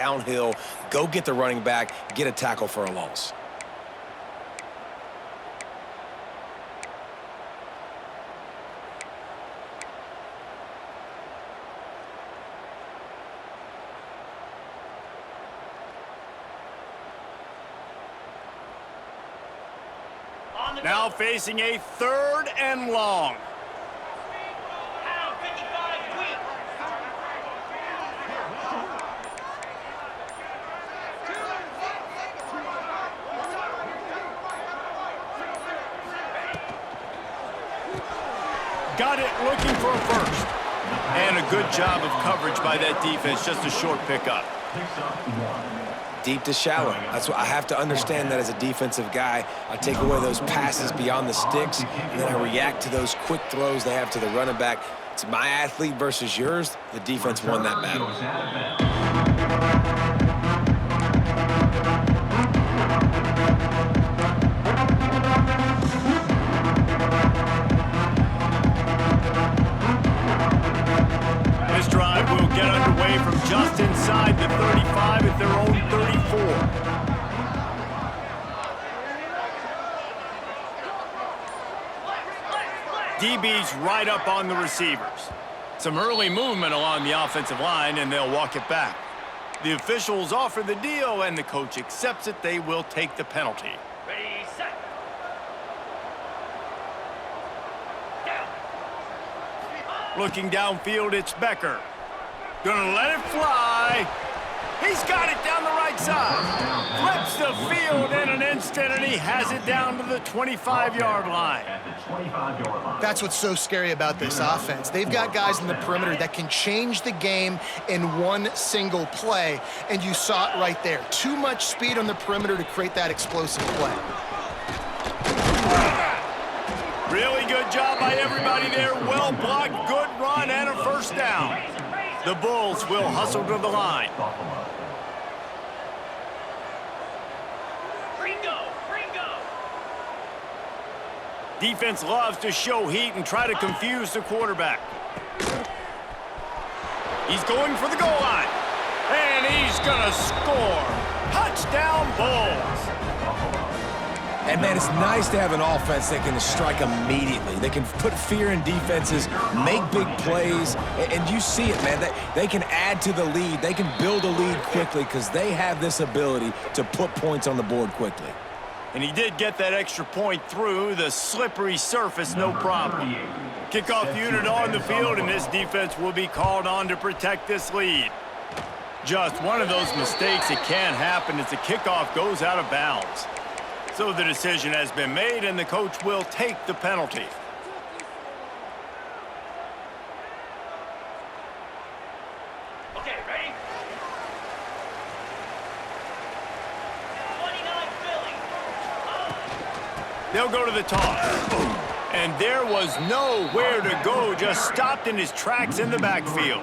downhill, go get the running back, get a tackle for a loss. Now facing a 3rd and long. Got it, looking for a first. And a good job of coverage by that defense, just a short pickup. Deep to shallow. That's what I have to understand that as a defensive guy. I take away those passes beyond the sticks, and then I react to those quick throws they have to the running back. It's my athlete versus yours. The defense won that battle. This drive will get underway from just inside the 35 at their own 34. DB's right up on the receivers. Some early movement along the offensive line, and they'll walk it back. The officials offer the deal, and the coach accepts it. They will take the penalty. Ready, set. Looking downfield, it's Becker. Gonna let it fly. He's got it down the right side. Flips the field in an instant, and he has it down to the 25-yard line. That's what's so scary about this offense. They've got guys in the perimeter that can change the game in one single play, and you saw it right there. Too much speed on the perimeter to create that explosive play. Really good job by everybody there. Well blocked, good run, and a first down. The Bulls will hustle to the line. Defense loves to show heat and try to confuse the quarterback. He's going for the goal line. And he's going to score. Touchdown, Bulls. And, man, it's nice to have an offense that can strike immediately. They can put fear in defenses, make big plays, and you see it, man. They can add to the lead. They can build a lead quickly because they have this ability to put points on the board quickly. And he did get that extra point through the slippery surface, no problem. Kickoff unit on the field, and this defense will be called on to protect this lead. Just one of those mistakes that can happen as the kickoff goes out of bounds. So the decision has been made, and the coach will take the penalty. Okay, ready? 29 Philly. They'll go to the toss. And there was nowhere to go, just stopped in his tracks in the backfield.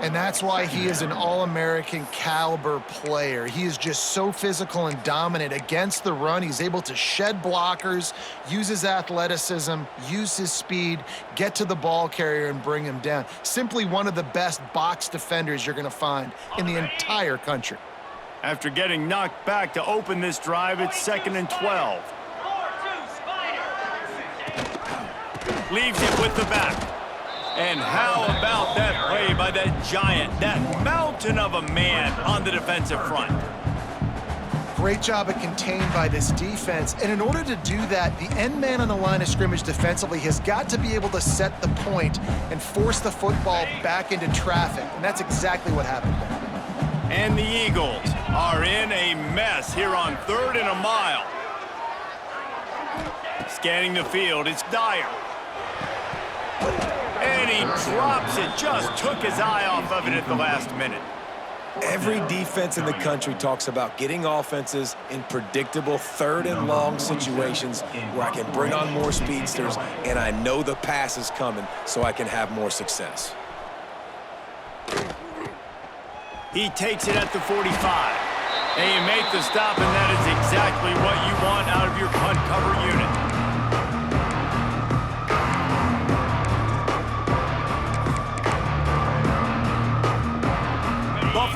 And that's why he is an All-American caliber player. He is just so physical and dominant against the run. He's able to shed blockers, use his athleticism, use his speed, get to the ball carrier and bring him down. Simply one of the best box defenders you're going to find in the entire country. After getting knocked back to open this drive, it's 2nd and 12. 4-2 Spider. Leaves it with the back. And how about that play by that giant, that mountain of a man on the defensive front? Great job of contained by this defense. And in order to do that, the end man on the line of scrimmage defensively has got to be able to set the point and force the football back into traffic. And that's exactly what happened there. And the Eagles are in a mess here on 3rd and a mile. Scanning the field, it's Dyer. And he drops it, just took his eye off of it at the last minute. Every defense in the country talks about getting offenses in predictable 3rd and long situations where I can bring on more speedsters and I know the pass is coming so I can have more success. He takes it at the 45. And you make the stop, and that is exactly what you want out of your punt cover unit.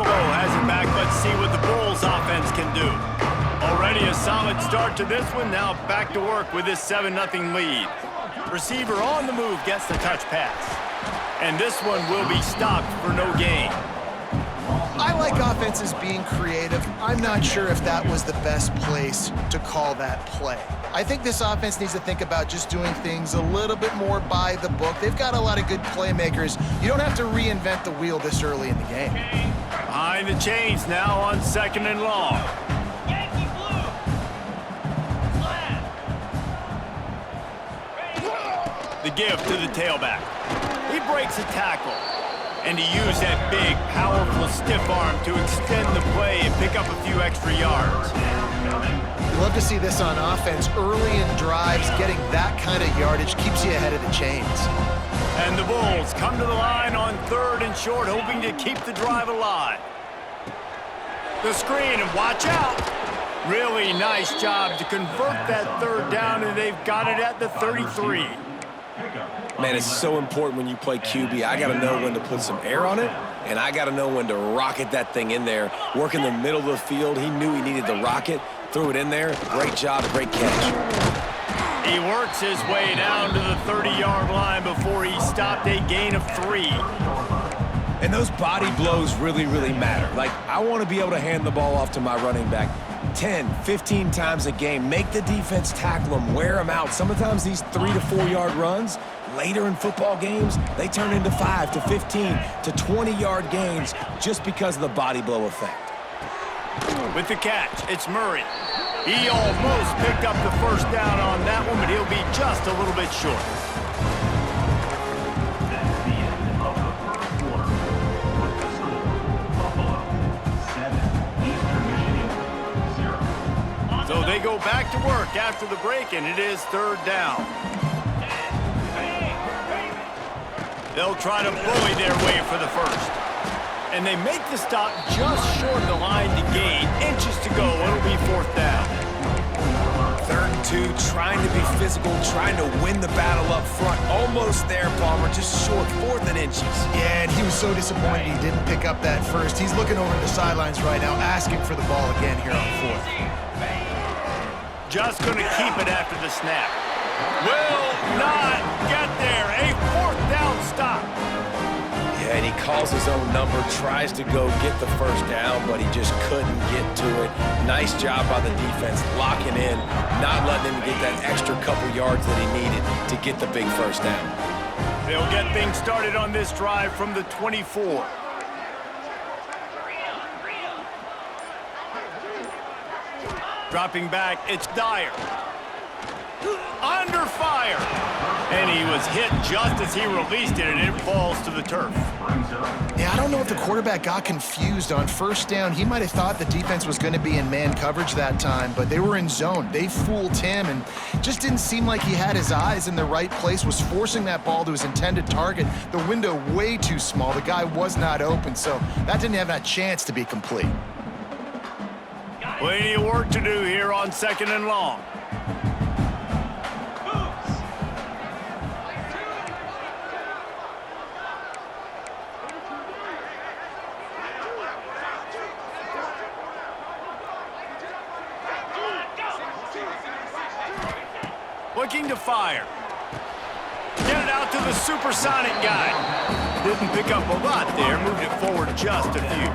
Buffalo has it back. Let's see what the Bulls offense can do. Already a solid start to this one. Now back to work with this 7-0 lead. Receiver on the move gets the touch pass. And this one will be stopped for no gain. I like offenses being creative. I'm not sure if that was the best place to call that play. I think this offense needs to think about just doing things a little bit more by the book. They've got a lot of good playmakers. You don't have to reinvent the wheel this early in the game. Behind the chains now on 2nd and long. Yankee blue. Flag. The give to the tailback. He breaks a tackle. And he used that big, powerful stiff arm to extend the play and pick up a few extra yards. You love to see this on offense. Early in drives, getting that kind of yardage keeps you ahead of the chains. And the Bulls come to the line on 3rd and short, hoping to keep the drive alive. The screen, and watch out. Really nice job to convert that 3rd down, and they've got it at the 33. Man, it's so important when you play QB. I got to know when to put some air on it, and I got to know when to rocket that thing in there. Work in the middle of the field. He knew he needed the rocket, threw it in there. Great job, great catch. He works his way down to the 30-yard line before he stopped a gain of 3. And those body blows really, really matter. Like, I want to be able to hand the ball off to my running back 10, 15 times a game. Make the defense tackle them, wear them out. Sometimes these 3 to 4 yard runs, later in football games, they turn into 5 to 15 to 20-yard gains just because of the body blow effect. With the catch, it's Murray. He almost picked up the 1st down on that one, but he'll be just a little bit short. So they go back to work after the break, and it is 3rd down. They'll try to bully their way for the 1st. And they make the stop just short of the line to gain. Inches to go. It'll be 4th down. 3rd and 2, trying to be physical, trying to win the battle up front. Almost there, Palmer, just short, 4th and inches. Yeah, and he was so disappointed he didn't pick up that 1st. He's looking over the sidelines right now, asking for the ball again here on 4th. Just going to keep it after the snap. Will not get there. A 4th down stop. Yeah, and he calls his own number, tries to go get the 1st down, but he just couldn't get to it. Nice job by the defense, locking in, not letting him get that extra couple yards that he needed to get the big 1st down. They'll get things started on this drive from the 24. Dropping back, it's Dyer. Under fire. And he was hit just as he released it, and it falls to the turf. Yeah, I don't know if the quarterback got confused on 1st down. He might have thought the defense was going to be in man coverage that time, but they were in zone. They fooled him, and just didn't seem like he had his eyes in the right place, was forcing that ball to his intended target. The window way too small. The guy was not open, so that didn't have that chance to be complete. Plenty of work to do here on 2nd and long. Looking to fire. Get it out to the supersonic guy. Didn't pick up a lot there, moved it forward just a few.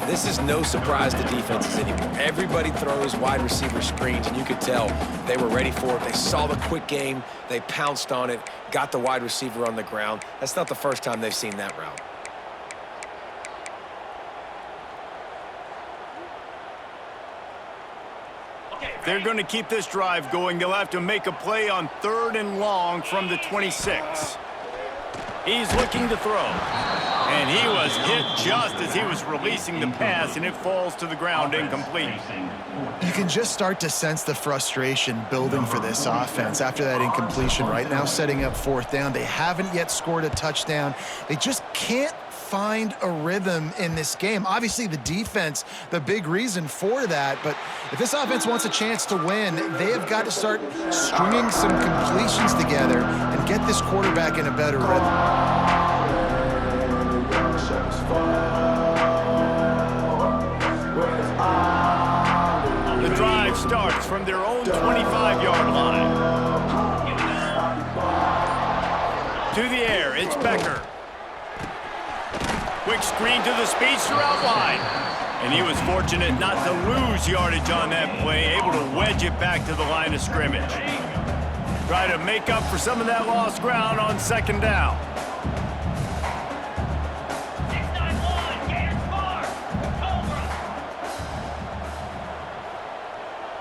This is no surprise to defenses anymore. Everybody throws wide receiver screens, and you could tell they were ready for it. They saw the quick game. They pounced on it, got the wide receiver on the ground. That's not the first time they've seen that route. They're going to keep this drive going. They'll have to make a play on 3rd and long from the 26. He's looking to throw. And he was hit just as he was releasing the pass, and it falls to the ground incomplete. You can just start to sense the frustration building for this offense after that incompletion. Right now, setting up 4th down. They haven't yet scored a touchdown. They just can't find a rhythm in this game. Obviously, the defense, the big reason for that, but if this offense wants a chance to win, they have got to start stringing some completions together and get this quarterback in a better rhythm. starts from their own 25-yard line. To the air, it's Becker. Quick screen to the speedster out wide. And he was fortunate not to lose yardage on that play, able to wedge it back to the line of scrimmage. Try to make up for some of that lost ground on second down. 691, Gators Bar, Cobra.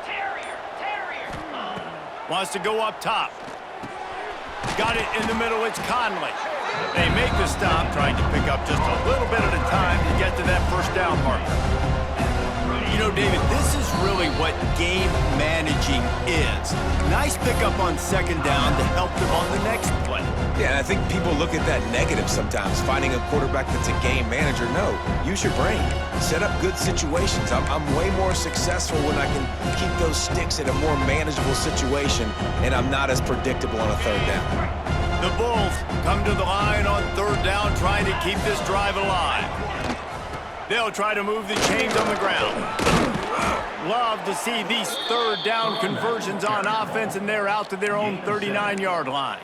Terrier. Wants to go up top. Got it in the middle, it's Conley. They make the stop, trying to pick up just a little bit at a time to get to that first down marker. You know, David, this is really what game managing is. Nice pickup on second down to help them on the next play. Yeah, and I think people look at that negative sometimes, finding a quarterback that's a game manager. No, use your brain. Set up good situations. I'm way more successful when I can keep those sticks in a more manageable situation, and I'm not as predictable on a third down. The Bulls come to the line on third down, trying to keep this drive alive. They'll try to move the chains on the ground. Love to see these third down conversions on offense, and they're out to their own 39-yard line.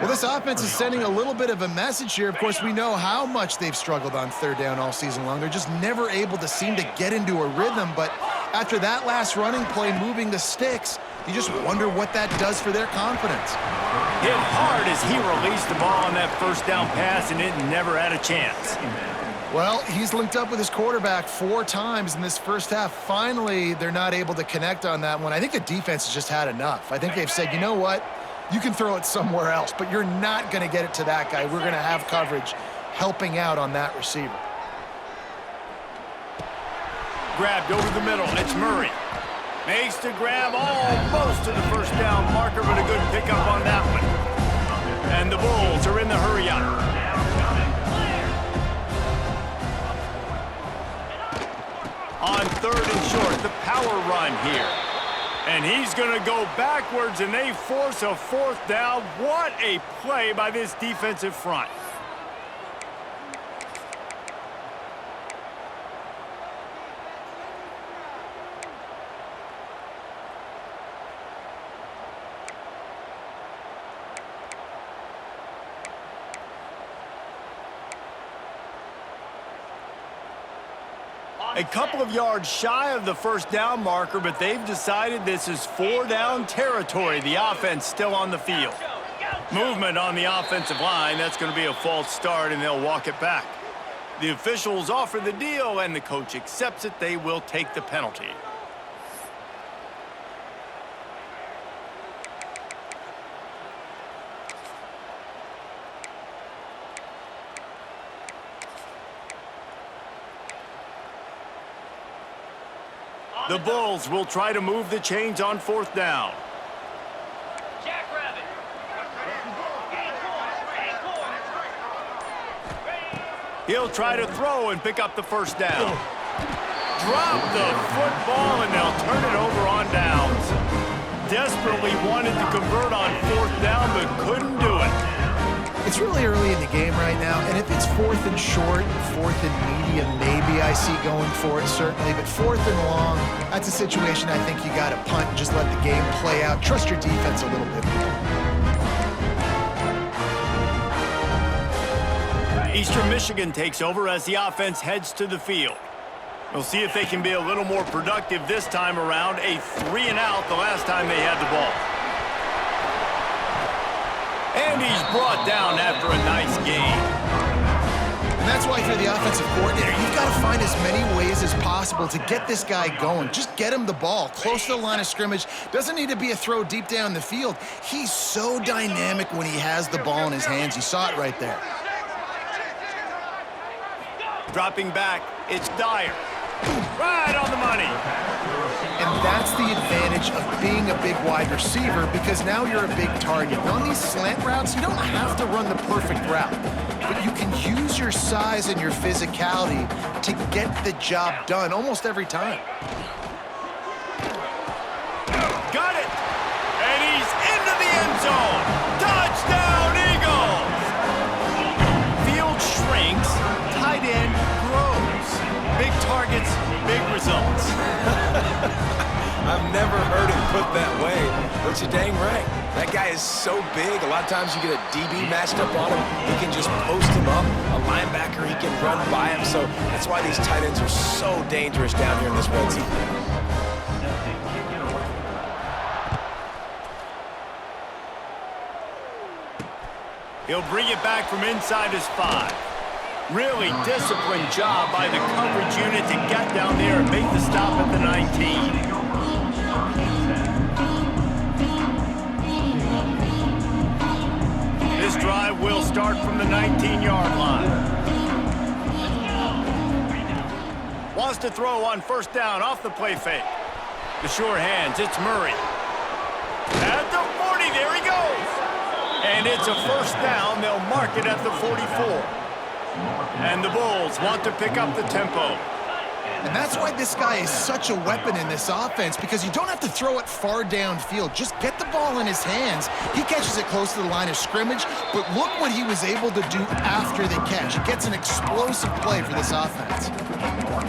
Well, this offense is sending a little bit of a message here. Of course, we know how much they've struggled on third down all season long. They're just never able to seem to get into a rhythm. But after that last running play, moving the sticks, you just wonder what that does for their confidence. Hit hard as he released the ball on that first down pass, and it never had a chance. Well, he's linked up with his quarterback 4 times in this first half. Finally, they're not able to connect on that one. I think the defense has just had enough. I think they've said, you know what? You can throw it somewhere else, but you're not going to get it to that guy. We're going to have coverage helping out on that receiver. Grabbed over the middle. It's Murray. Makes the grab almost to the first down marker, but a good pickup on that one. And the Bulls are in the hurry-up. On third and short, the power run here. And he's going to go backwards, and they force a fourth down. What a play by this defensive front. A couple of yards shy of the first down marker, but they've decided this is 4-down territory. The offense still on the field. Movement on the offensive line. That's going to be a false start, and they'll walk it back. The officials offer the deal, and the coach accepts it. They will take the penalty. The Bulls will try to move the chains on fourth down. Jackrabbit. He'll try to throw and pick up the first down. Drop the football, and they'll turn it over on downs. Desperately wanted to convert on fourth down, but couldn't do it. It's really early in the game right now, and if it's fourth and short, fourth and medium, maybe I see going for it, certainly. But fourth and long, that's a situation I think you got to punt and just let the game play out. Trust your defense a little bit more. Eastern Michigan takes over as the offense heads to the field. We'll see if they can be a little more productive this time around. A 3-and-out the last time they had the ball. And he's brought down after a nice gain. And that's why if you're the offensive coordinator, you've got to find as many ways as possible to get this guy going. Just get him the ball close to the line of scrimmage. Doesn't need to be a throw deep down the field. He's so dynamic when he has the ball in his hands. You saw it right there. Dropping back, it's Dyer. Right on the money. And that's the advantage of being a big wide receiver, because now you're a big target. And on these slant routes, you don't have to run the perfect route, but you can use your size and your physicality to get the job done almost every time. Got it. And he's into the end zone. Touchdown, Eagles. Field shrinks, tight end grows. Big targets, big results. I've never heard it put that way, but you're dang right. That guy is so big. A lot of times you get a DB matched up on him. He can just post him up. A linebacker, he can run by him. So that's why these tight ends are so dangerous down here in this red zone. He'll bring it back from inside his 5. Really disciplined job by the coverage unit to get down there and make the stop at the 19. This drive will start from the 19-yard line. Wants to throw on first down off the play fake. The sure hands, it's Murray. At the 40, there he goes. And it's a first down. They'll mark it at the 44. And the Bulls want to pick up the tempo. And that's why this guy is such a weapon in this offense, because you don't have to throw it far downfield. Just get the ball in his hands. He catches it close to the line of scrimmage, but look what he was able to do after the catch. He gets an explosive play for this offense.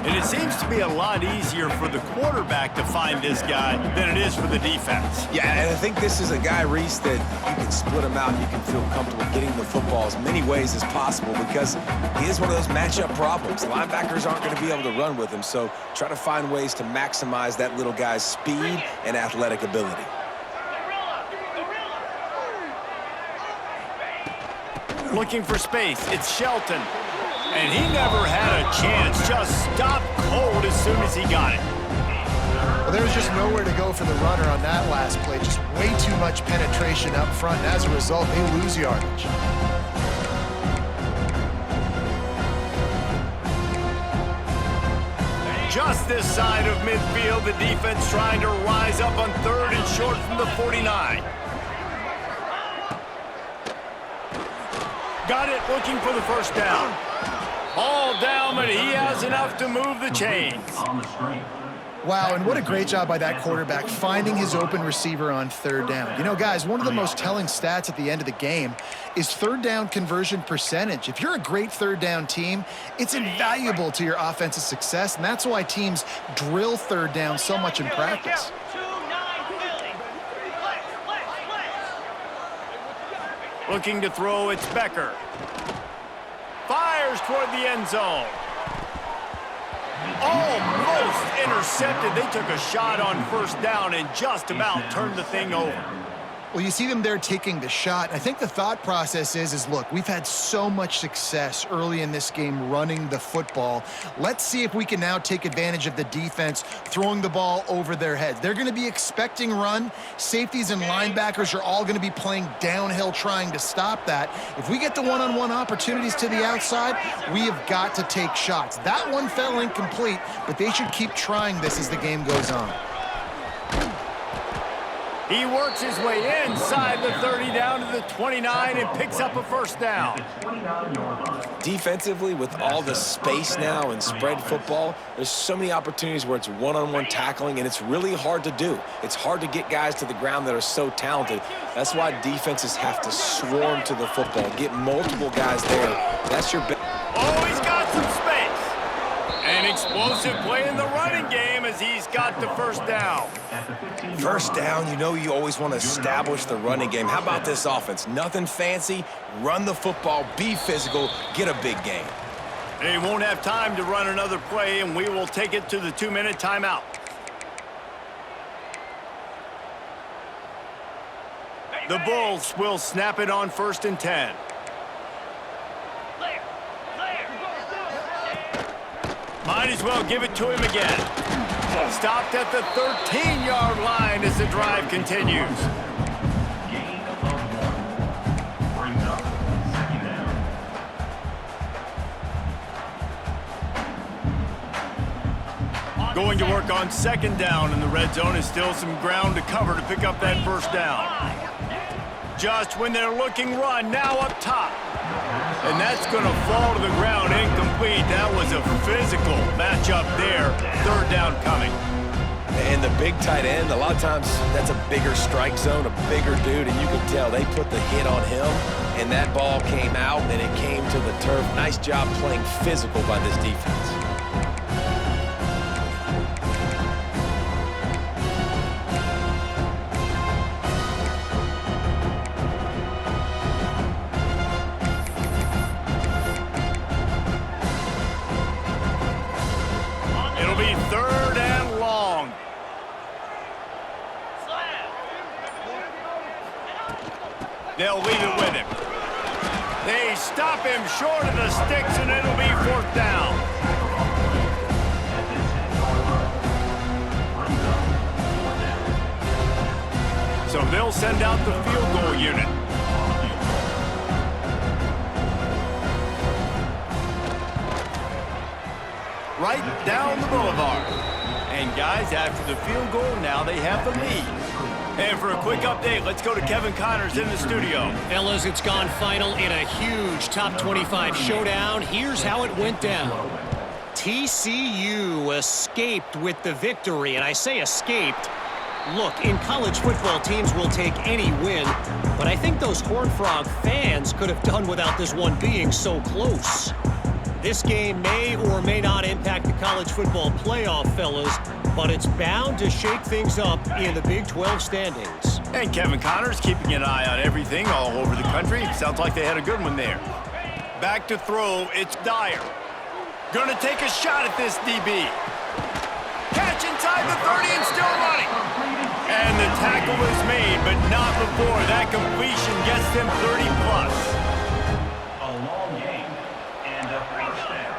And it seems to be a lot easier for the quarterback to find this guy than it is for the defense. Yeah, and I think this is a guy, Reese, that you can split him out. You can feel comfortable getting the football as many ways as possible because he is one of those matchup problems. Linebackers aren't going to be able to run with him, so try to find ways to maximize that little guy's speed and athletic ability. Looking for space, it's Shelton. And he never had a chance, just stopped cold as soon as he got it. Well, there was just nowhere to go for the runner on that last play. Just way too much penetration up front, and as a result, they lose yardage. Just this side of midfield, the defense trying to rise up on third and short from the 49. Got it, looking for the first down. All down, but he has enough to move the chains. Wow, and what a great job by that quarterback finding his open receiver on third down. You know, guys, one of the most telling stats at the end of the game is third down conversion percentage. If you're a great third down team, it's invaluable to your offensive success, and that's why teams drill third down so much in practice. Looking to throw, it's Becker. Fires toward the end zone. Almost intercepted. They took a shot on first down and just about turned the thing over. Well, you see them there taking the shot. I think the thought process is look, we've had so much success early in this game running the football. Let's see if we can now take advantage of the defense throwing the ball over their heads. They're going to be expecting run. Safeties and linebackers are all going to be playing downhill trying to stop that. If we get the one-on-one opportunities to the outside, we have got to take shots. That one fell incomplete, but they should keep trying this as the game goes on. He works his way inside the 30 down to the 29 and picks up a first down. Defensively, with all the space now and spread football, there's so many opportunities where it's one-on-one tackling, and it's really hard to do. It's hard to get guys to the ground that are so talented. That's why defenses have to swarm to the football, get multiple guys there. That's your best. Oh, he's got some space. An explosive play in the running game as he's got the first down. First down, you know you always want to establish the running game. How about this offense? Nothing fancy. Run the football, be physical, get a big gain. They won't have time to run another play, and we will take it to the 2-minute timeout. The Bulls will snap it on 1st and 10. Might as well give it to him again. Stopped at the 13-yard line as the drive continues. Going to work on 2nd down in the red zone is still some ground to cover to pick up that first down. Just when they're looking run, now up top. And that's going to fall to the ground incomplete. That was a physical matchup there. 3rd down coming. And the big tight end, a lot of times that's a bigger strike zone, a bigger dude, and you can tell they put the hit on him, and that ball came out, and it came to the turf. Nice job playing physical by this defense. They'll leave it with him. They stop him short of the sticks, and it'll be 4th down. So they'll send out the field goal unit. Right down the boulevard. And guys, after the field goal, now they have the lead. And for a quick update, let's go to Kevin Connors in the studio. Fellas, it's gone final in a huge top 25 showdown. Here's how it went down. TCU escaped with the victory, and I say escaped. Look, in college football, teams will take any win, but I think those Horned Frog fans could have done without this one being so close. This game may or may not impact the college football playoff, fellas, but it's bound to shake things up in the Big 12 standings. And Kevin Connors keeping an eye on everything all over the country. Sounds like they had a good one there. Back to throw, it's Dyer. Gonna take a shot at this DB. Catch inside the 30 and still running. And the tackle is made, but not before that completion gets them 30 plus. A long game and a first down.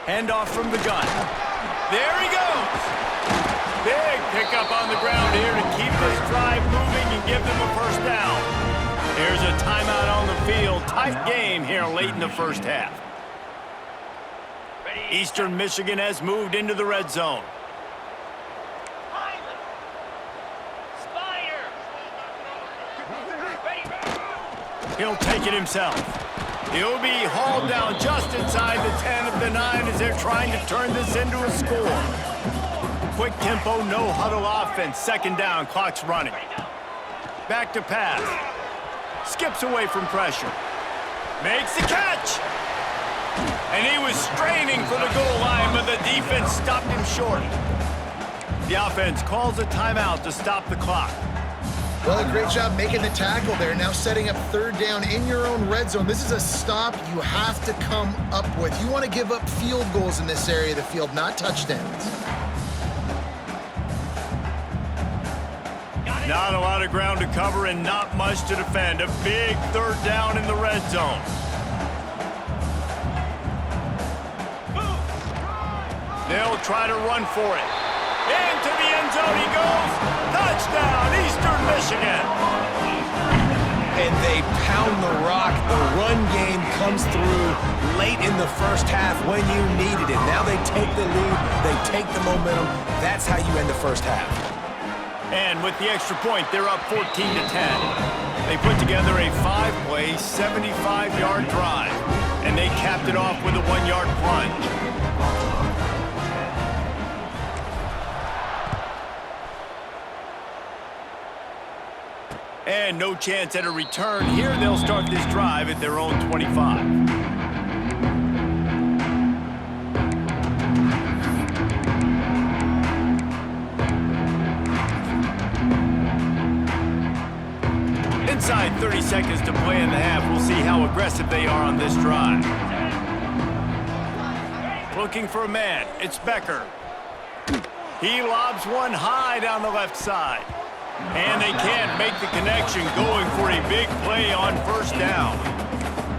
Handoff from the gun. There he goes. Big pickup on the ground here to keep this drive moving and give them a first down. Here's a timeout on the field. Tight game here late in the first half. Eastern Michigan has moved into the red zone. He'll take it himself. He'll be hauled down just inside the 10 of the 9 as they're trying to turn this into a score. Quick tempo, no huddle offense. 2nd down, clock's running. Back to pass. Skips away from pressure. Makes the catch. And he was straining for the goal line, but the defense stopped him short. The offense calls a timeout to stop the clock. Well, a great job making the tackle there. Now setting up 3rd down in your own red zone. This is a stop you have to come up with. You want to give up field goals in this area of the field, not touchdowns. Not a lot of ground to cover and not much to defend. A big 3rd down in the red zone. They'll try to run for it. Into the end zone he goes. Touchdown, Eastern Michigan. And they pound the rock. The run game comes through late in the first half when you needed it. Now they take the lead. They take the momentum. That's how you end the first half. And with the extra point, they're up 14-10. They put together a 5-play, 75-yard drive. And they capped it off with a 1-yard plunge. And no chance at a return. Here they'll start this drive at their own 25. Inside 30 seconds to play in the half. We'll see how aggressive they are on this drive. Looking for a man. It's Becker. He lobs one high down the left side. And they can't make the connection, going for a big play on 1st down.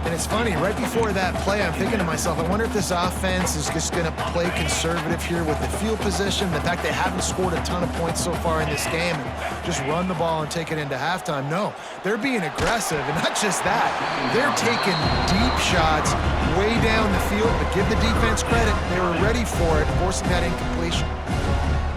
And it's funny, right before that play, I'm thinking to myself, I wonder if this offense is just going to play conservative here with the field position, the fact they haven't scored a ton of points so far in this game, and just run the ball and take it into halftime. No, they're being aggressive, and not just that. They're taking deep shots way down the field, but give the defense credit. They were ready for it, forcing that incompletion.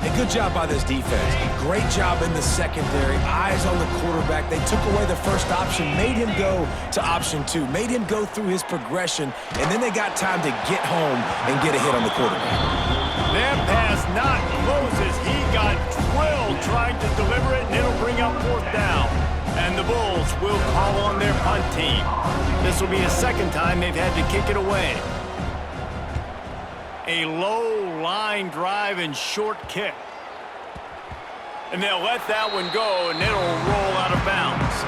A good job by this defense. Great job in the secondary. Eyes on the quarterback. They took away the first option, made him go to option 2, made him go through his progression, and then they got time to get home and get a hit on the quarterback. That pass not closes. He got drilled trying to deliver it, and it'll bring up 4th down. And the Bulls will call on their punt team. This will be a 2nd time they've had to kick it away. A low line drive and short kick. And they'll let that one go, and it'll roll out of bounds.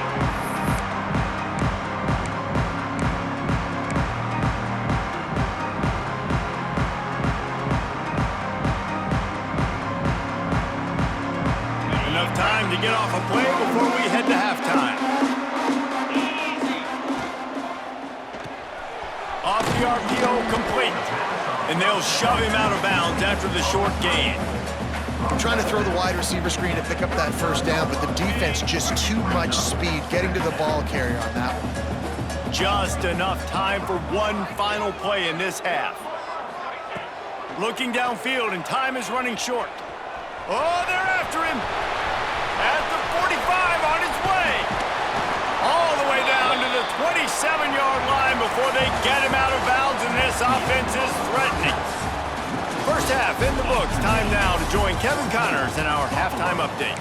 RPO complete. And they'll shove him out of bounds after the short gain. Trying to throw the wide receiver screen to pick up that first down, but the defense just too much speed getting to the ball carrier on that one. Just enough time for one final play in this half. Looking downfield, and time is running short. Oh, they're after him. At the 45 on his way. All the way down to the 27-yard line before they get him out of bounds, and this offense is threatening. First half in the books. Time now to join Kevin Connors in our halftime update.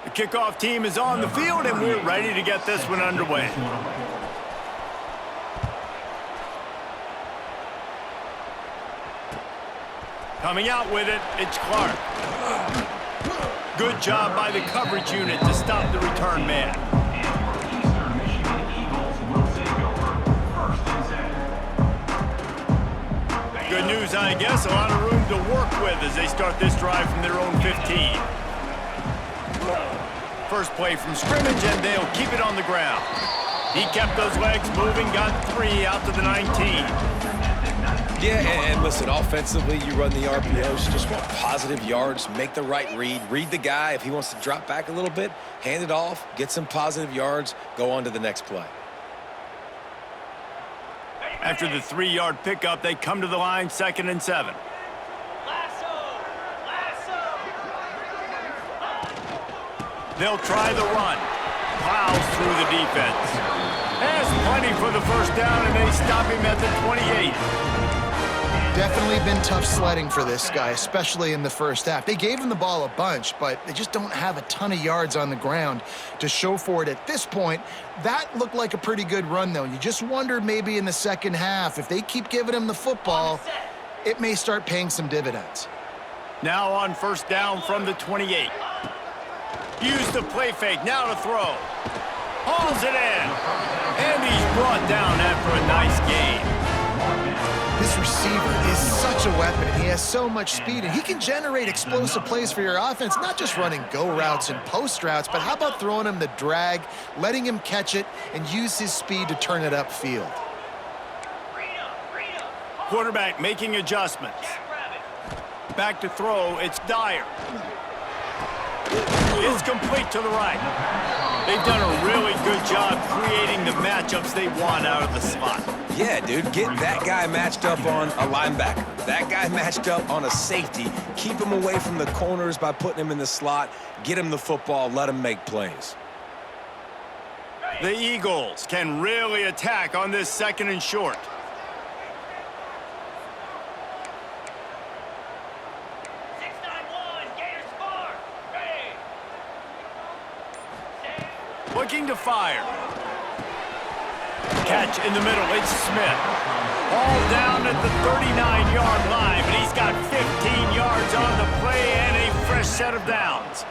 The kickoff team is on the field, and we're ready to get this one underway. Coming out with it, it's Clark. Good job by the coverage unit to stop the return man. Good news, I guess. A lot of room to work with as they start this drive from their own 15. First play from scrimmage, and they'll keep it on the ground. He kept those legs moving, got 3 out to the 19. Yeah, and listen, offensively, you run the RPOs, you just want positive yards, make the right read the guy. If he wants to drop back a little bit, hand it off, get some positive yards, go on to the next play. After the 3-yard pickup, they come to the line, 2nd and 7. They'll try the run. Plows through the defense. Has plenty for the first down, and they stop him at the 28. Definitely been tough sledding for this guy, especially in the first half. They gave him the ball a bunch, but they just don't have a ton of yards on the ground to show for it at this point. That looked like a pretty good run, though. You just wondered maybe in the second half, if they keep giving him the football, it may start paying some dividends. Now on first down from the 28. Use the play fake, now to throw. Hauls it in. And he's brought down after a nice gain. This receiver is such a weapon, and he has so much speed, and he can generate explosive plays for your offense, not just running go routes and post routes, but how about throwing him the drag, letting him catch it, and use his speed to turn it upfield. Quarterback making adjustments. Back to throw, it's Dyer. It's complete to the right. They've done a really good job creating the matchups they want out of the slot. Yeah, dude, get that guy matched up on a linebacker. That guy matched up on a safety. Keep him away from the corners by putting him in the slot. Get him the football, let him make plays. The Eagles can really attack on this 2nd and short. Looking to fire. Catch in the middle, it's Smith. All down at the 39-yard line, but he's got 15 yards on the play and a fresh set of downs.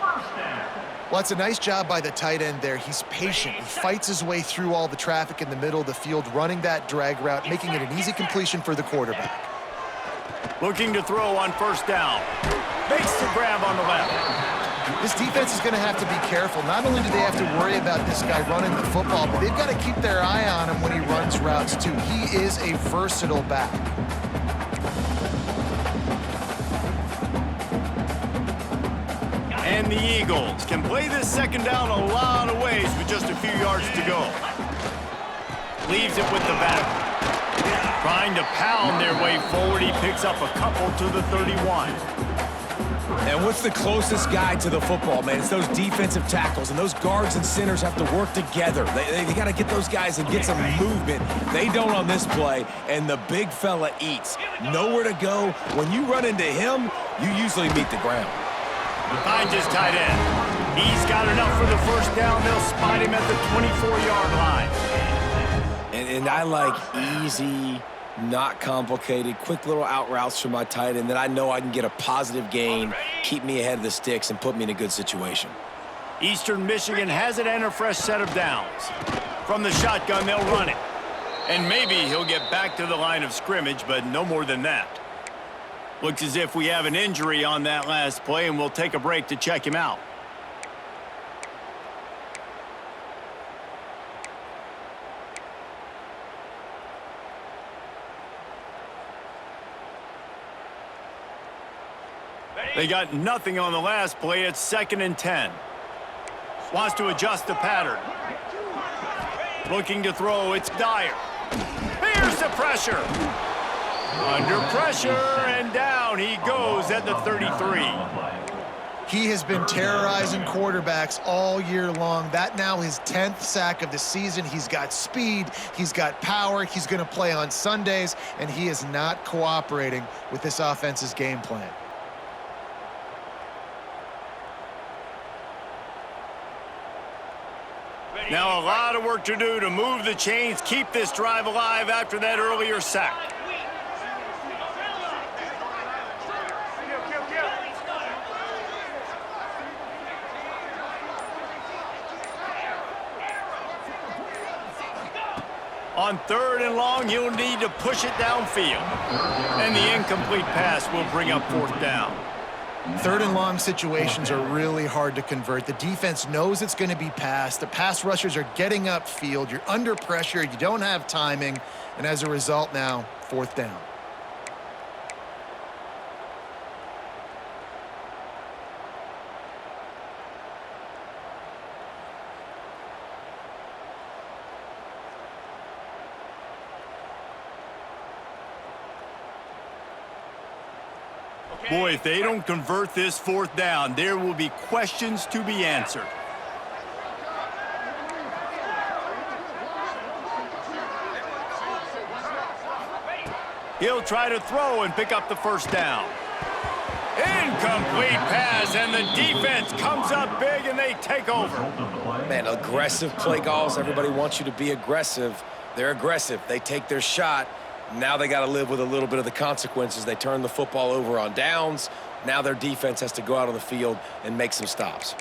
Well, it's a nice job by the tight end there. He's patient. He fights his way through all the traffic in the middle of the field, running that drag route, making it an easy completion for the quarterback. Looking to throw on first down. Makes the grab on the left. This defense is going to have to be careful. Not only do they have to worry about this guy running the football, but they've got to keep their eye on him when he runs routes, too. He is a versatile back. And the Eagles can play this 2nd down a lot of ways with just a few yards to go. Leaves it with the back. Trying to pound their way forward, he picks up a couple to the 31. And what's the closest guy to the football, man? It's those defensive tackles, and those guards and centers have to work together. They got to get those guys and get some movement. They don't on this play, and the big fella eats. Nowhere to go. When you run into him, you usually meet the ground. Finds his tight end. He's got enough for the first down. They'll spot him at the 24-yard line. And I like easy, not complicated, quick little out routes for my tight end that I know I can get a positive gain, keep me ahead of the sticks, and put me in a good situation. Eastern Michigan has it and a fresh set of downs. From the shotgun, they'll run it. And maybe he'll get back to the line of scrimmage, but no more than that. Looks as if we have an injury on that last play, and we'll take a break to check him out. They got nothing on the last play. It's 2nd and 10. Wants to adjust the pattern. Looking to throw. It's Dyer. Here's the pressure. Under pressure, and down he goes at the 33. He has been terrorizing quarterbacks all year long. That now his 10th sack of the season. He's got speed, he's got power, he's going to play on Sundays, and he is not cooperating with this offense's game plan. Now a lot of work to do to move the chains, keep this drive alive after that earlier sack. On 3rd and long, you'll need to push it downfield. And the incomplete pass will bring up 4th down. 3rd and long situations are really hard to convert. The defense knows it's going to be passed. The pass rushers are getting upfield. You're under pressure. You don't have timing. And as a result now, 4th down. Boy, if they don't convert this 4th down, there will be questions to be answered. He'll try to throw and pick up the 1st down. Incomplete pass, and the defense comes up big, and they take over. Man, aggressive play calls. Everybody wants you to be aggressive. They're aggressive. They take their shot. Now they got to live with a little bit of the consequences. They turn the football over on downs. Now their defense has to go out on the field and make some stops.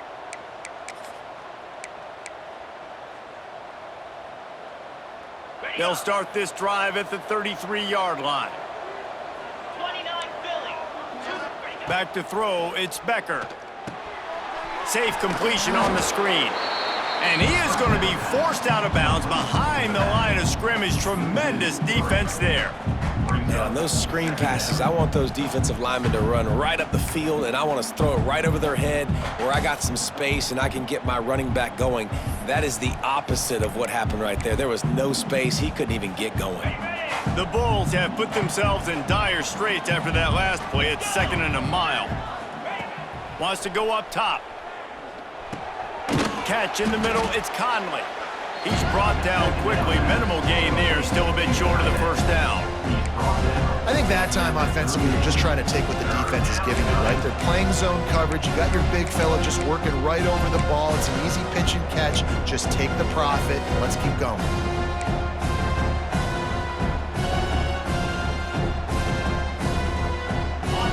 They'll start this drive at the 33-yard line. Back to throw, it's Becker. Safe completion on the screen. And he is going to be forced out of bounds behind the line of scrimmage. Tremendous defense there. And on those screen passes, I want those defensive linemen to run right up the field, and I want to throw it right over their head where I got some space and I can get my running back going. That is the opposite of what happened right there. There was no space. He couldn't even get going. The Bulls have put themselves in dire straits after that last play. It's 2nd and a mile. Wants to go up top. Catch in the middle, it's Conley. He's brought down quickly. Minimal gain there, still a bit short of the 1st down. I think that time offensively, you're just trying to take what the defense is giving you, right? They're playing zone coverage. You got your big fella just working right over the ball. It's an easy pitch and catch. Just take the profit. Let's keep going.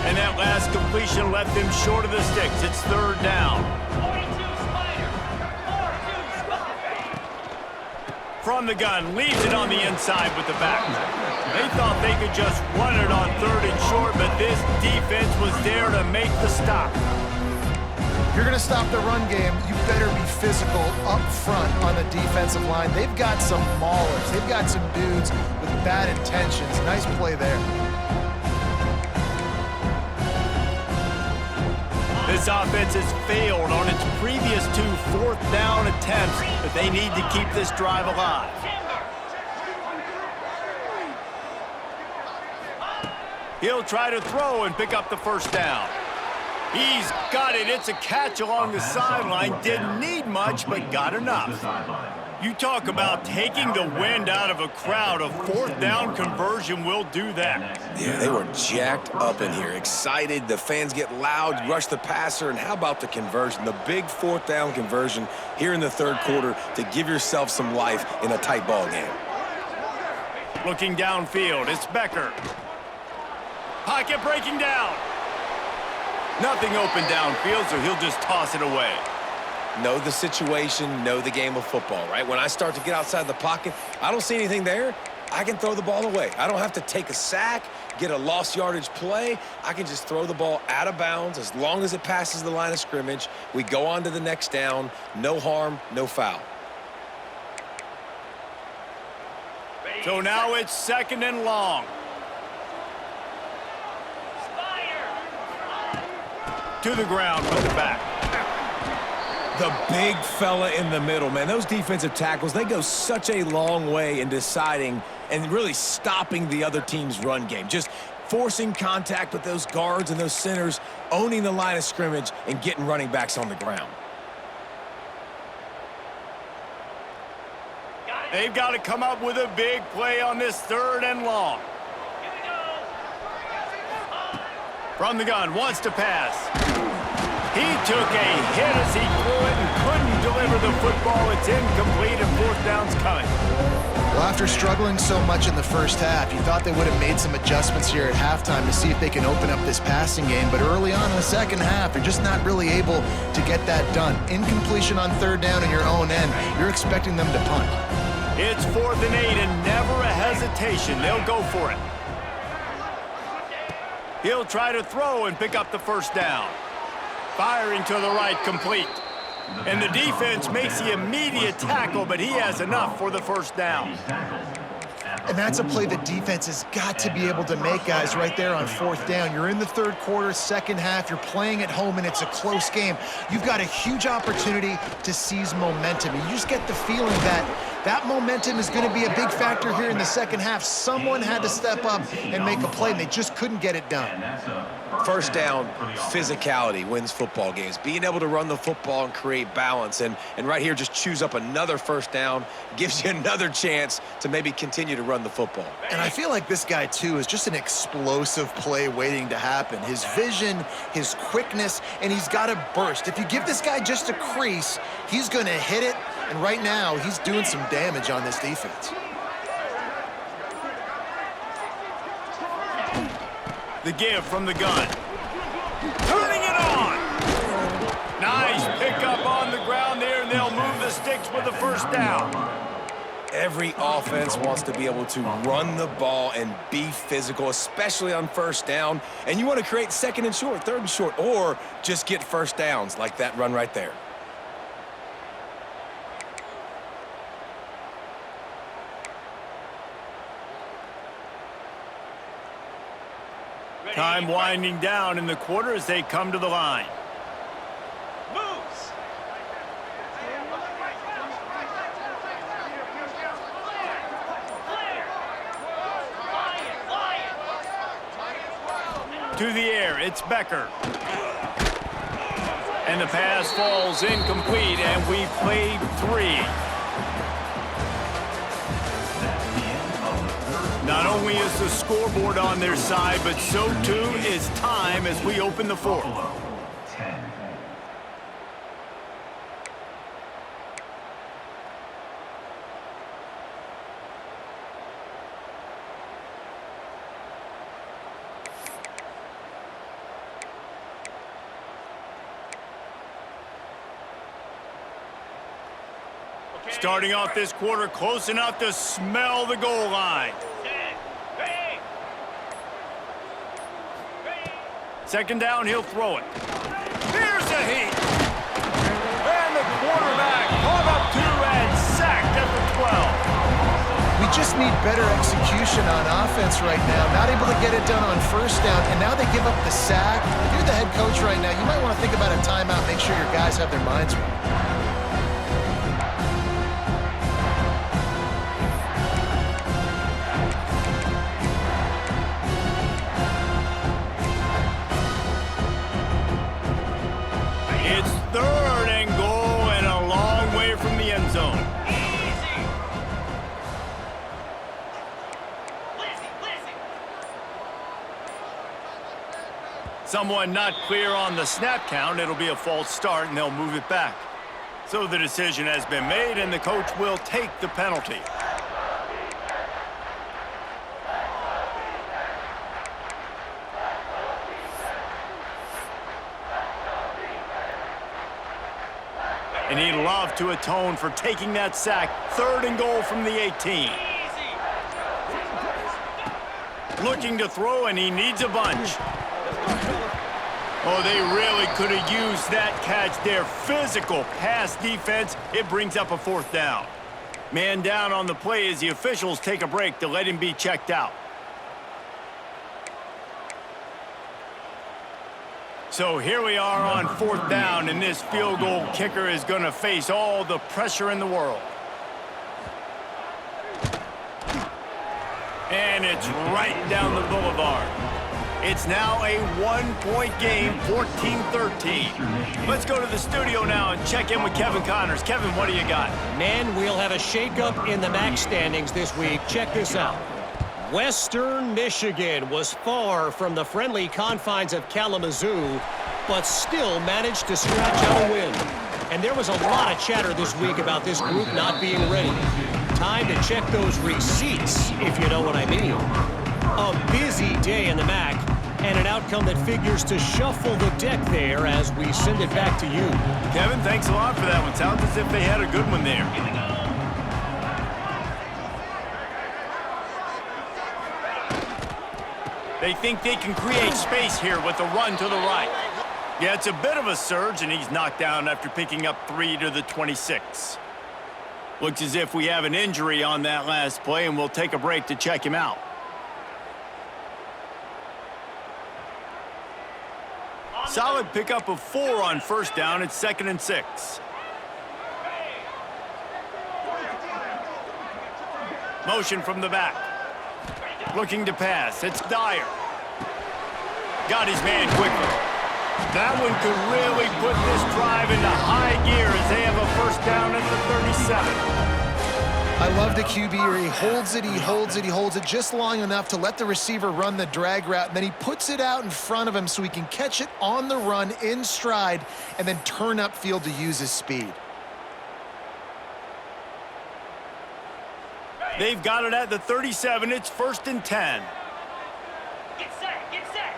And that last completion left him short of the sticks. It's 3rd down. From the gun, leaves it on the inside with the back. They thought they could just run it on 3rd and short, but this defense was there to make the stop. If you're going to stop the run game, you better be physical up front on the defensive line. They've got some maulers. They've got some dudes with bad intentions. Nice play there. This offense has failed on its previous 2 4th down attempts, but they need to keep this drive alive. He'll try to throw and pick up the 1st down. He's got it. It's a catch along the sideline. Didn't need much, but got enough. You talk about taking the wind out of a crowd. A 4th down conversion will do that. Yeah, they were jacked up in here, excited. The fans get loud, rush the passer, and how about the conversion? The big 4th down conversion here in the 3rd quarter to give yourself some life in a tight ball game. Looking downfield, it's Becker. Pocket breaking down. Nothing open downfield, so he'll just toss it away. Know the situation, know the game of football, right? When I start to get outside the pocket, I don't see anything there, I can throw the ball away. I don't have to take a sack, get a lost yardage play. I can just throw the ball out of bounds as long as it passes the line of scrimmage. We go on to the next down. No harm, no foul. So now it's 2nd and long. to the ground with the back. The big fella in the middle, man. Those defensive tackles, they go such a long way in deciding and really stopping the other team's run game. Just forcing contact with those guards and those centers, owning the line of scrimmage, and getting running backs on the ground. They've got to come up with a big play on this 3rd and long. From the gun, wants to pass. He took a hit as he threw it and couldn't deliver the football. It's incomplete and 4th down's coming. Well, after struggling so much in the first half, you thought they would have made some adjustments here at halftime to see if they can open up this passing game. But early on in the second half, they're just not really able to get that done. Incompletion on 3rd down in your own end. You're expecting them to punt. It's 4th and 8 and never a hesitation. They'll go for it. He'll try to throw and pick up the 1st down. Firing to the right, complete. And the defense makes the immediate tackle, but he has enough for the 1st down. And that's a play the defense has got to be able to make, guys, right there on 4th down. You're in the 3rd quarter, second half. You're playing at home, and it's a close game. You've got a huge opportunity to seize momentum. You just get the feeling that that momentum is going to be a big factor here in the second half. Someone had to step up and make a play, and they just couldn't get it done. 1st down, physicality wins football games. Being able to run the football and create balance. And right here, just choose up another 1st down, gives you another chance to maybe continue to run the football. And I feel like this guy, too, is just an explosive play waiting to happen. His vision, his quickness, and he's got a burst. If you give this guy just a crease, he's going to hit it. And right now, he's doing some damage on this defense. The give from the gun. Turning it on. Nice pickup on the ground there, and they'll move the sticks with the 1st down. Every offense wants to be able to run the ball and be physical, especially on 1st down. And you want to create 2nd and short, 3rd and short, or just get 1st downs like that run right there. Time winding down in the quarter as they come to the line. Moves. To the air, it's Becker. And the pass falls incomplete, and we've played 3. Not only is the scoreboard on their side, but so too is time as we open the 4th. 10. Starting off this quarter close enough to smell the goal line. 2nd down, he'll throw it. Here's a heat. And the quarterback caught up to and sacked at the 12. We just need better execution on offense right now. Not able to get it done on 1st down, and now they give up the sack. If you're the head coach right now, you might want to think about a timeout, make sure your guys have their minds right. It's 3rd and goal and a long way from the end zone. Someone not clear on the snap count. It'll be a false start, and they'll move it back. So the decision has been made, and the coach will take the penalty. And he'd love to atone for taking that sack. 3rd and goal from the 18. Looking to throw, and he needs a bunch. Oh, they really could have used that catch there. Physical pass defense. It brings up a 4th down. Man down on the play as the officials take a break to let him be checked out. So here we are on 4th down, and this field goal kicker is going to face all the pressure in the world. And it's right down the boulevard. It's now a 1-point game, 14-13. Let's go to the studio now and check in with Kevin Connors. Kevin, what do you got? Men, we'll have a shakeup in the MAC standings this week. Check this out. Western Michigan was far from the friendly confines of Kalamazoo, but still managed to scratch out a win. And there was a lot of chatter this week about this group not being ready. Time to check those receipts, if you know what I mean. A busy day in the MAC, and an outcome that figures to shuffle the deck there as we send it back to you. Kevin, thanks a lot for that one. Sounds as if they had a good one there. They think they can create space here with a run to the right. Yeah, it's a bit of a surge, and he's knocked down after picking up 3 to the 26. Looks as if we have an injury on that last play, and we'll take a break to check him out. Solid pickup of 4 on 1st down. It's 2nd and 6. Motion from the back. Looking to pass. It's Dyer. Got his man quickly. That one could really put this drive into high gear as they have a 1st down at the 37. I love the QB here. He holds it, he holds it, he holds it just long enough to let the receiver run the drag route, and then he puts it out in front of him so he can catch it on the run in stride and then turn upfield to use his speed. They've got it at the 37. It's 1st and 10. Get set, get set.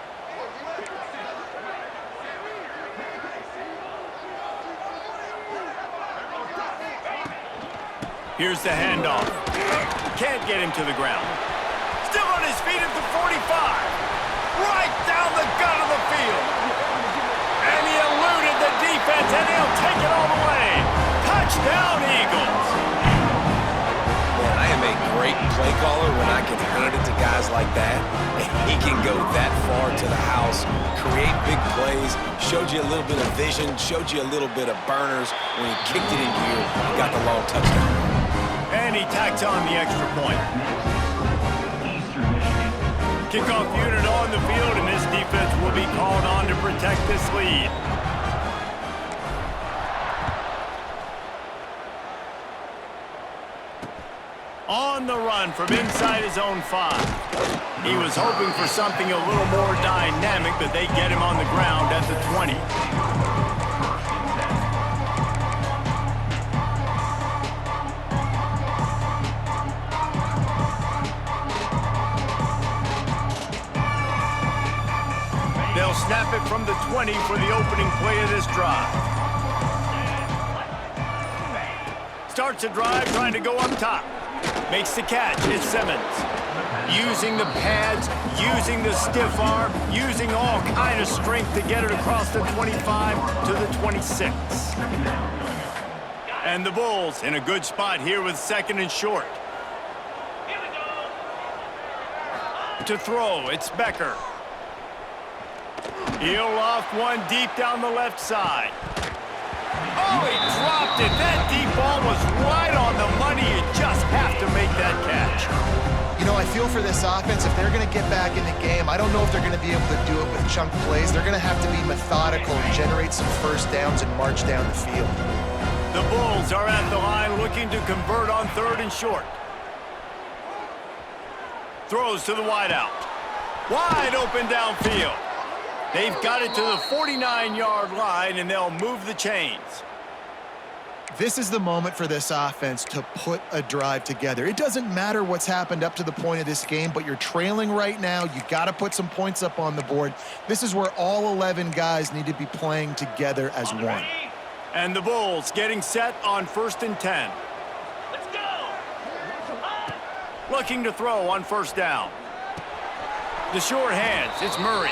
Here's the handoff. Can't get him to the ground. Still on his feet at the 45. Right down the gut of the field. And he eluded the defense, and he'll take it all the way. Touchdown, Eagles. Man, I am a great play caller when I can hand it to guys like that. And he can go that far to the house, create big plays, showed you a little bit of vision, showed you a little bit of burners. When he kicked it in gear, he got the long touchdown. And he tacks on the extra point. Kickoff unit on the field, and this defense will be called on to protect this lead. On the run from inside his own 5. He was hoping for something a little more dynamic, but they get him on the ground at the 20. They'll snap it from the 20 for the opening play of this drive. Starts a drive trying to go up top. Makes the catch. It's Simmons. Using the pads, using the stiff arm, using all kind of strength to get it across the 25 to the 26. And the Bulls in a good spot here with 2nd and short. To throw, it's Becker. He'll loft one deep down the left side. Oh, he dropped it. That deep ball was right on the money. You just have to make that catch. You know, I feel for this offense, if they're going to get back in the game, I don't know if they're going to be able to do it with chunk plays. They're going to have to be methodical and generate some 1st downs and march down the field. The Bulls are at the line looking to convert on 3rd and short. Throws to the wideout. Wide open downfield. They've got it to the 49-yard line, and they'll move the chains. This is the moment for this offense to put a drive together. It doesn't matter what's happened up to the point of this game, but you're trailing right now. You got to put some points up on the board. This is where all 11 guys need to be playing together as one. And the Bulls getting set on 1st and 10. Let's go. Looking to throw on 1st down. The short hands, it's Murray.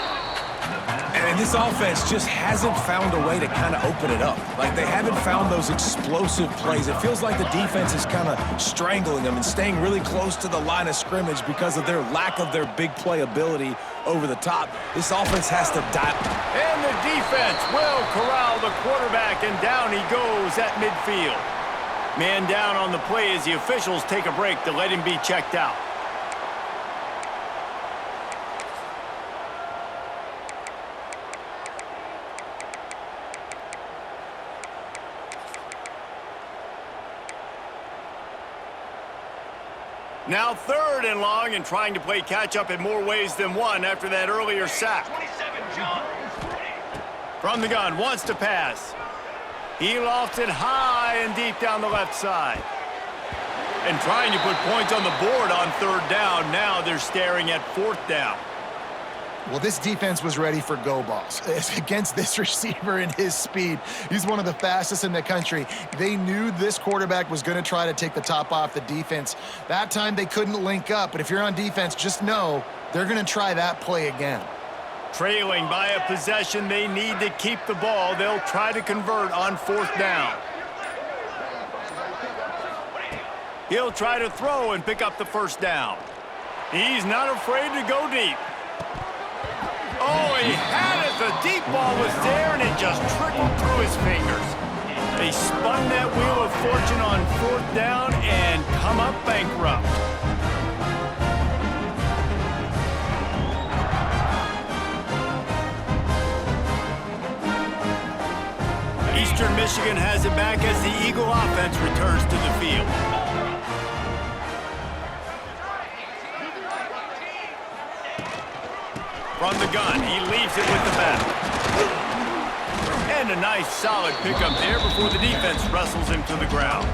And And this offense just hasn't found a way to kind of open it up. Like, they haven't found those explosive plays. It feels like the defense is kind of strangling them and staying really close to the line of scrimmage because of their lack of their big play ability over the top. This offense has to dial. And the defense will corral the quarterback, and down he goes at midfield. Man down on the play as the officials take a break to let him be checked out. Now 3rd and long, and trying to play catch-up in more ways than one after that earlier sack. From the gun, wants to pass. He lofts it high and deep down the left side. And trying to put points on the board on 3rd down. Now they're staring at 4th down. Well, this defense was ready for go balls against this receiver and his speed. He's one of the fastest in the country. They knew this quarterback was going to try to take the top off the defense. That time they couldn't link up, but if you're on defense, just know they're going to try that play again. Trailing by a possession, they need to keep the ball. They'll try to convert on 4th down. He'll try to throw and pick up the 1st down. He's not afraid to go deep. Oh, he had it. The deep ball was there, and it just trickled through his fingers. They spun that wheel of fortune on 4th down and come up bankrupt. Eastern Michigan has it back as the Eagle offense returns to the field. From the gun, he leaves it with the back. And a nice solid pickup there before the defense wrestles him to the ground.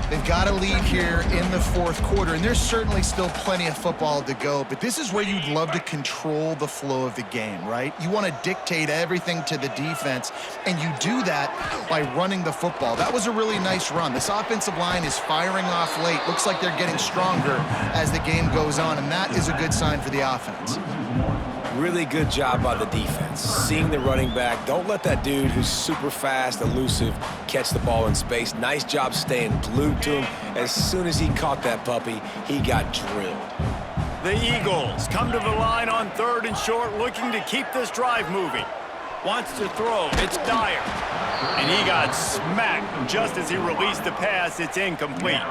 They've got a lead here in the 4th quarter, and there's certainly still plenty of football to go, but this is where you'd love to control the flow of the game, right? You want to dictate everything to the defense, and you do that by running the football. That was a really nice run. This offensive line is firing off late. Looks like they're getting stronger as the game goes on, and that is a good sign for the offense. Really good job by the defense. Seeing the running back. Don't let that dude who's super fast, elusive, catch the ball in space. Nice job staying glued to him. As soon as he caught that puppy, he got drilled. The Eagles come to the line on 3rd and short, looking to keep this drive moving. Wants to throw. It's Dyer. And he got smacked just as he released the pass. It's incomplete.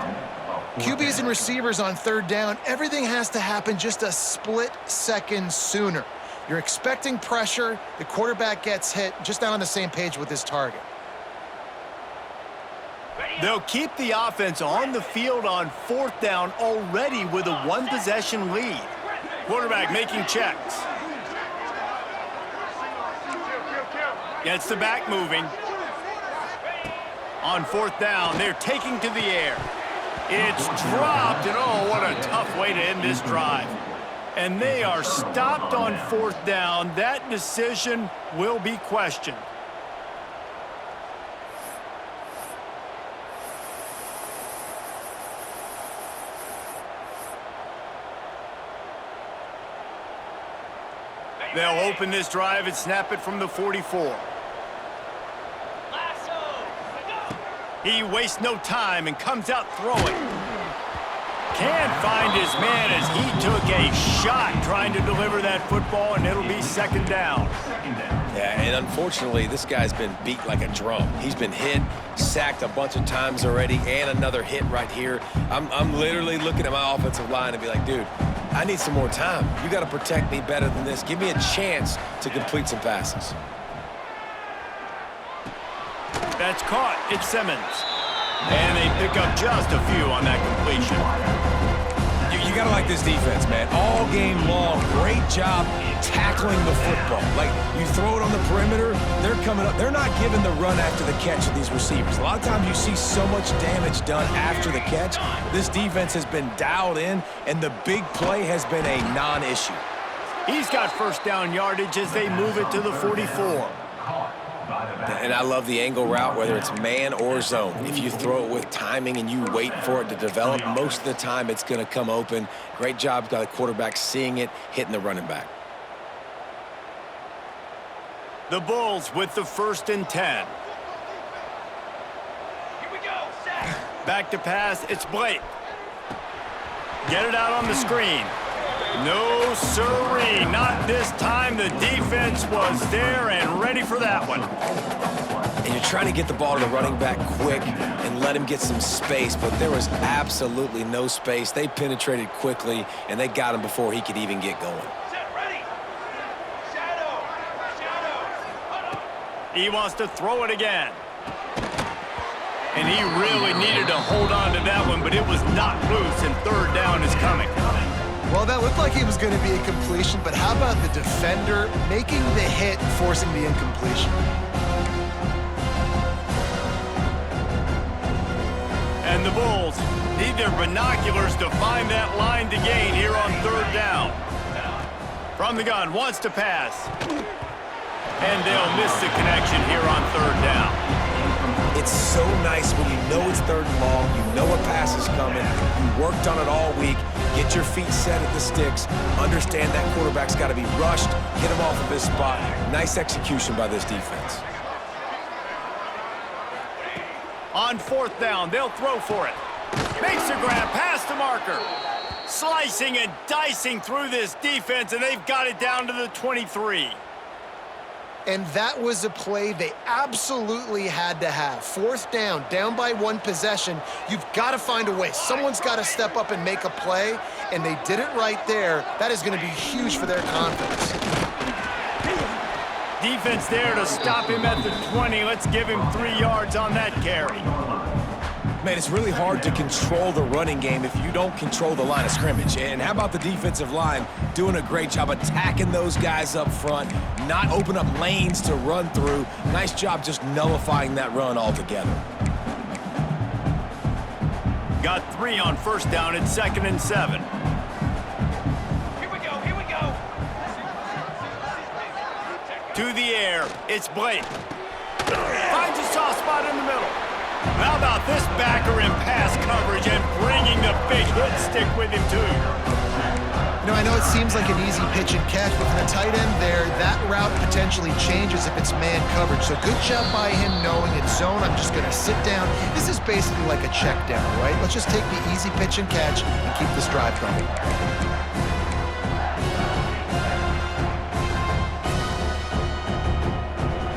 QBs and receivers on 3rd down, everything has to happen just a split second sooner. You're expecting pressure, the quarterback gets hit, just not on the same page with his target. They'll keep the offense on the field on 4th down already with a 1-possession lead. Quarterback making checks. Gets the back moving. On 4th down, they're taking to the air. It's dropped, and oh, what a tough way to end this drive. And they are stopped on 4th down. That decision will be questioned. They'll open this drive and snap it from the 44. He wastes no time and comes out throwing. Can't find his man as he took a shot trying to deliver that football, and it'll be 2nd down. Yeah, and unfortunately, this guy's been beat like a drum. He's been hit, sacked a bunch of times already, and another hit right here. I'm literally looking at my offensive line and be like, dude, I need some more time. You got to protect me better than this. Give me a chance to complete some passes. That's caught. It's Simmons. And they pick up just a few on that completion. You got to like this defense, man. All game long, great job tackling the football. Like, you throw it on the perimeter, they're coming up. They're not giving the run after the catch to these receivers. A lot of times you see so much damage done after the catch. This defense has been dialed in, and the big play has been a non-issue. He's got 1st down yardage as they move it to the 44. And I love the angle route, whether it's man or zone. If you throw it with timing and you wait for it to develop, most of the time it's going to come open. Great job by the quarterback seeing it, hitting the running back. The Bulls with the 1st and 10. Here we go. Set. Back to pass. It's Blake. Get it out on the screen. No siree. Not this time. The defense was there and ready for that one. And you're trying to get the ball to the running back quick and let him get some space, but there was absolutely no space. They penetrated quickly, and they got him before he could even get going. Set. Ready. Shadow. He wants to throw it again. And he really needed to hold on to that one, but it was not loose, and 3rd down is coming. Well, that looked like it was going to be a completion, but how about the defender making the hit, forcing the incompletion? And the Bulls need their binoculars to find that line to gain here on 3rd down. From the gun, wants to pass. And they'll miss the connection here on 3rd down. It's so nice when you know it's 3rd and long, you know a pass is coming, you worked on it all week, get your feet set at the sticks, understand that quarterback's got to be rushed, get him off of his spot. Nice execution by this defense. On 4th down, they'll throw for it. Makes a grab, past the marker. Slicing and dicing through this defense, and they've got it down to the 23. And that was a play they absolutely had to have. 4th down, down by 1 possession. You've got to find a way. Someone's got to step up and make a play, and they did it right there. That is going to be huge for their confidence. Defense there to stop him at the 20. Let's give him 3 yards on that carry. Man, it's really hard to control the running game if you don't control the line of scrimmage. And how about the defensive line doing a great job attacking those guys up front, not open up lanes to run through. Nice job just nullifying that run altogether. Got 3 on 1st down at 2nd and 7. Here we go. Here we go. To the air, it's Blake. Finds a soft spot in the middle. How about this backer in pass coverage and bringing the big hit stick with him, too? You know, I know it seems like an easy pitch and catch, but for the tight end there, that route potentially changes if it's man coverage. So good job by him knowing it's zone. I'm just going to sit down. This is basically like a check down, right? Let's just take the easy pitch and catch and keep this drive going.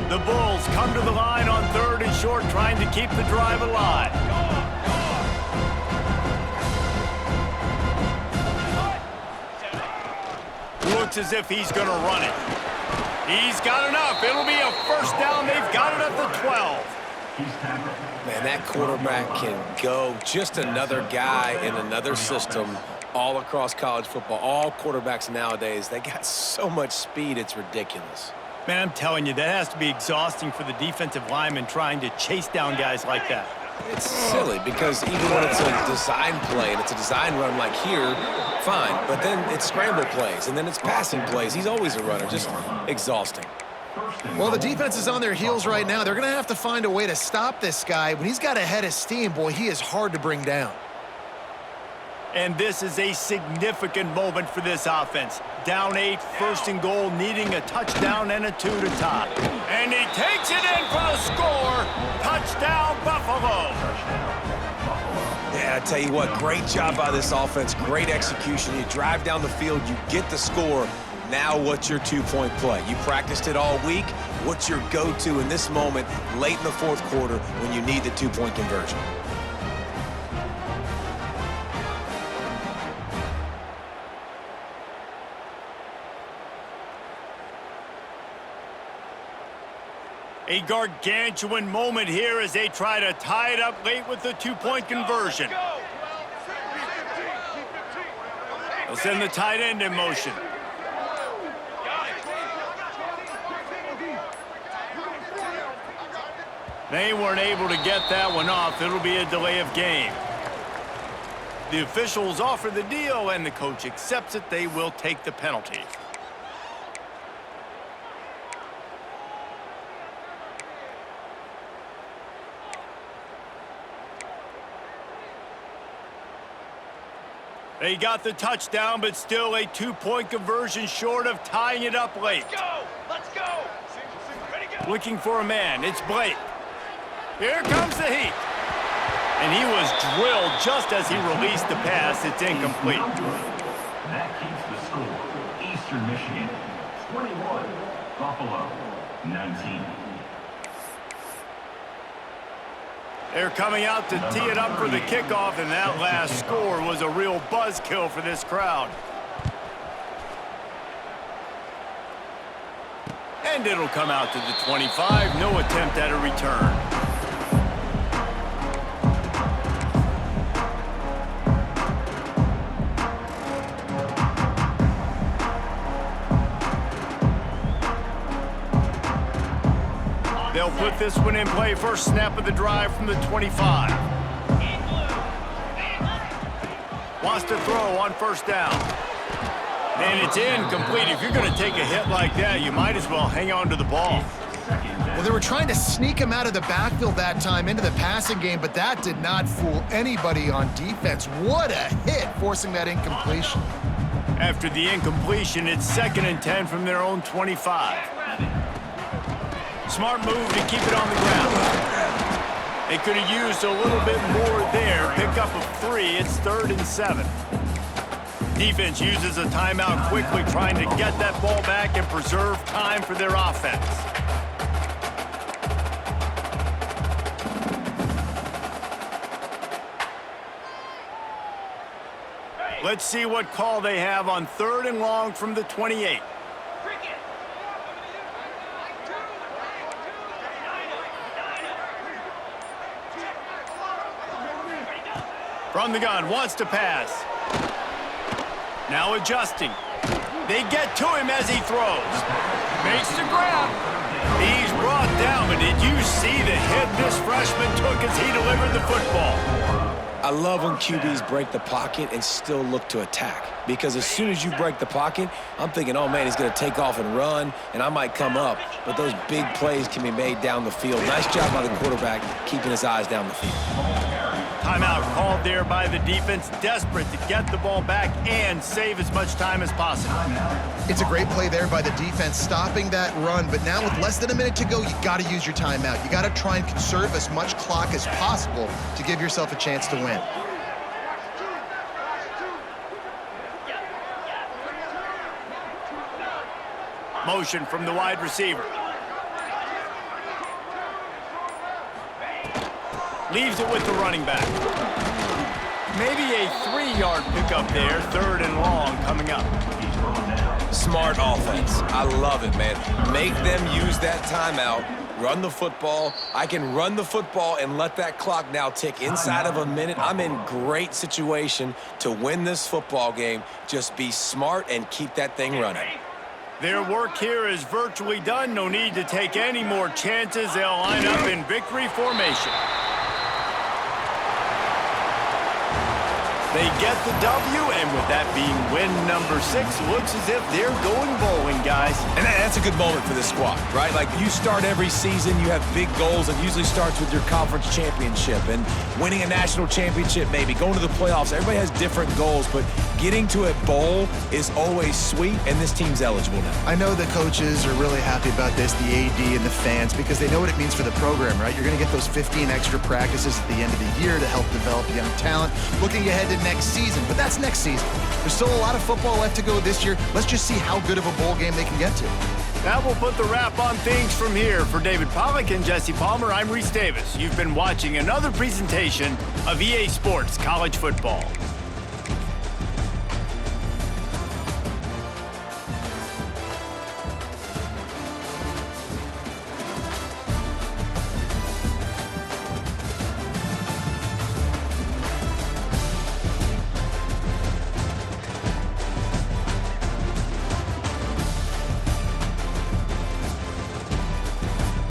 The Bulls come to the line on 3rd and short, trying to keep the drive alive. Looks as if he's going to run it. He's got enough. It'll be a 1st down. They've got it at the 12. Man, that quarterback can go. Just another guy in another system all across college football. All quarterbacks nowadays, they got so much speed, it's ridiculous. Man, I'm telling you, that has to be exhausting for the defensive lineman trying to chase down guys like that. It's silly because even when it's a design play and it's a design run like here, fine. But then it's scramble plays and then it's passing plays. He's always a runner, just exhausting. Well, the defense is on their heels right now. They're going to have to find a way to stop this guy. When he's got a head of steam, boy, he is hard to bring down. And this is a significant moment for this offense. Down 8, 1st and goal, needing a touchdown and a 2 to tie. And he takes it in for the score. Touchdown, Buffalo. Yeah, I tell you what, great job by this offense. Great execution. You drive down the field, you get the score. Now what's your 2-point play? You practiced it all week. What's your go-to in this moment late in the 4th quarter when you need the 2-point conversion? A gargantuan moment here as they try to tie it up late with the 2-point conversion. They'll send the tight end in motion. They weren't able to get that one off. It'll be a delay of game. The officials offer the deal, and the coach accepts it. They will take the penalty. They got the touchdown, but still a 2-point conversion short of tying it up late. Let's go. Let's go. Looking for a man. It's Blake. Here comes the heat. And he was drilled just as he released the pass. It's incomplete. That keeps the score. Eastern Michigan, 21. Buffalo, 19. They're coming out to tee it up for the kickoff, and that last score was a real buzzkill for this crowd. And it'll come out to the 25. No attempt at a return. They'll put this one in play. First snap of the drive from the 25. Wants to throw on first down. And it's incomplete. If you're going to take a hit like that, you might as well hang on to the ball. Well, they were trying to sneak him out of the backfield that time into the passing game, but that did not fool anybody on defense. What a hit, forcing that incompletion. After the incompletion, it's 2nd and 10 from their own 25. Smart move to keep it on the ground. They could have used a little bit more there. Pick up of 3. It's 3rd and 7. Defense uses a timeout quickly, trying to get that ball back and preserve time for their offense. Let's see what call they have on 3rd and long from the 28. From the gun, wants to pass. Now adjusting. They get to him as he throws. Makes the grab. He's brought down, but did you see the hit this freshman took as he delivered the football? I love when QBs break the pocket and still look to attack. Because as soon as you break the pocket, I'm thinking, oh, man, he's going to take off and run, and I might come up. But those big plays can be made down the field. Nice job by the quarterback keeping his eyes down the field. Timeout called there by the defense, desperate to get the ball back and save as much time as possible. It's a great play there by the defense, stopping that run. But now with less than a minute to go, you got to use your timeout. You got to try and conserve as much clock as possible to give yourself a chance to win. Motion from the wide receiver. Leaves it with the running back. Maybe a 3-yard pickup there. 3rd and long coming up. Smart offense. I love it, man. Make them use that timeout. Run the football. I can run the football and let that clock now tick inside of a minute. I'm in great situation to win this football game. Just be smart and keep that thing running. Their work here is virtually done. No need to take any more chances. They'll line up in victory formation. They get the W, and with that being win number 6, looks as if they're going bowling, guys. And that's a good moment for this squad, right? Like, you start every season, you have big goals. It usually starts with your conference championship and winning a national championship, maybe going to the playoffs. Everybody has different goals, but getting to a bowl is always sweet, and this team's eligible now. I know the coaches are really happy about this, the AD and the fans, because they know what it means for the program, right? You're going to get those 15 extra practices at the end of the year to help develop young talent. Looking ahead to next season, but that's next season. There's still a lot of football left to go this year. Let's just see how good of a bowl game they can get to. That will put the wrap on things from here. For David Pollack and Jesse Palmer, I'm Reese Davis. You've been watching another presentation of EA Sports College Football.